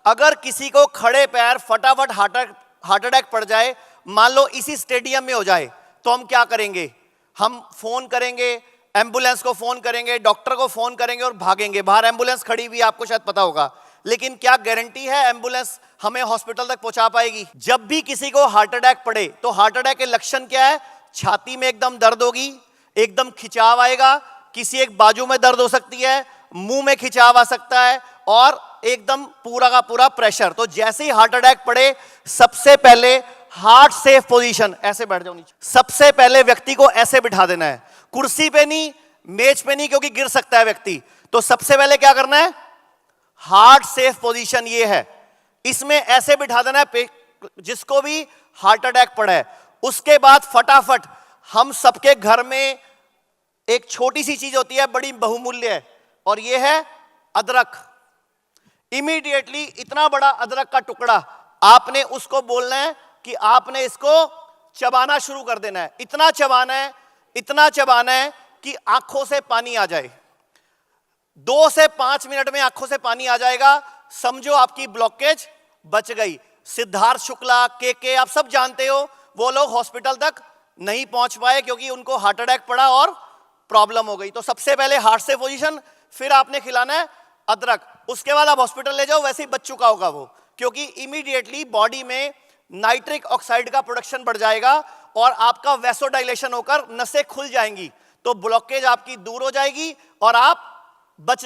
अगर किसी को खड़े पैर फटाफट हार्ट अटैक पड़ जाए, मान लो इसी स्टेडियम में हो जाए, तो हम क्या करेंगे? हम फोन करेंगे, एम्बुलेंस को फोन करेंगे, डॉक्टर को फोन करेंगे और भागेंगे। बाहर एम्बुलेंस खड़ी हुई है, आपको शायद पता होगा, लेकिन क्या गारंटी है एम्बुलेंस हमें हॉस्पिटल तक पहुंचा पाएगी? जब भी किसी को हार्ट अटैक पड़े तो हार्ट अटैक के लक्षण क्या है? छाती में एकदम दर्द होगी, एकदम खिंचाव आएगा, किसी एक बाजू में दर्द हो सकती है, मुंह में खिंचाव आ सकता है और एकदम पूरा का पूरा प्रेशर। तो जैसे ही हार्ट अटैक पड़े, सबसे पहले हार्ट सेफ पोजीशन, ऐसे बैठ जाओ नीचे। सबसे पहले व्यक्ति को ऐसे बिठा देना है, कुर्सी पे नहीं, मेज पे नहीं, क्योंकि गिर सकता है व्यक्ति। तो सबसे पहले क्या करना है? हार्ट सेफ पोजीशन ये है, इसमें ऐसे बिठा देना है जिसको भी हार्ट अटैक पड़ा है। उसके बाद फटाफट हम सबके घर में एक छोटी सी चीज होती है, बड़ी बहुमूल्य है, और ये है अदरक। इमीडिएटली इतना बड़ा अदरक का टुकड़ा आपने उसको बोलना है कि आपने इसको चबाना शुरू कर देना है। इतना चबाना है, इतना चबाना है कि आंखों से पानी आ जाए। 2 से 5 मिनट में आंखों से पानी आ जाएगा, समझो आपकी ब्लॉकेज बच गई। सिद्धार्थ शुक्ला, के आप सब जानते हो, वो लोग हॉस्पिटल तक नहीं पहुंच पाए क्योंकि उनको हार्ट अटैक पड़ा और प्रॉब्लम हो गई। तो सबसे पहले हार्ट से पोजीशन, फिर आपने खिलाना है अदरक। उसके बाद आप हॉस्पिटल ले जाओ, वैसे ही बच चुका होगा वो, क्योंकि इमीडिएटली बॉडी में नाइट्रिक ऑक्साइड का प्रोडक्शन बढ़ जाएगा और आपका वैसोडाइलेशन होकर नसें खुल जाएंगी, तो ब्लॉकेज आपकी दूर हो जाएगी और आप बच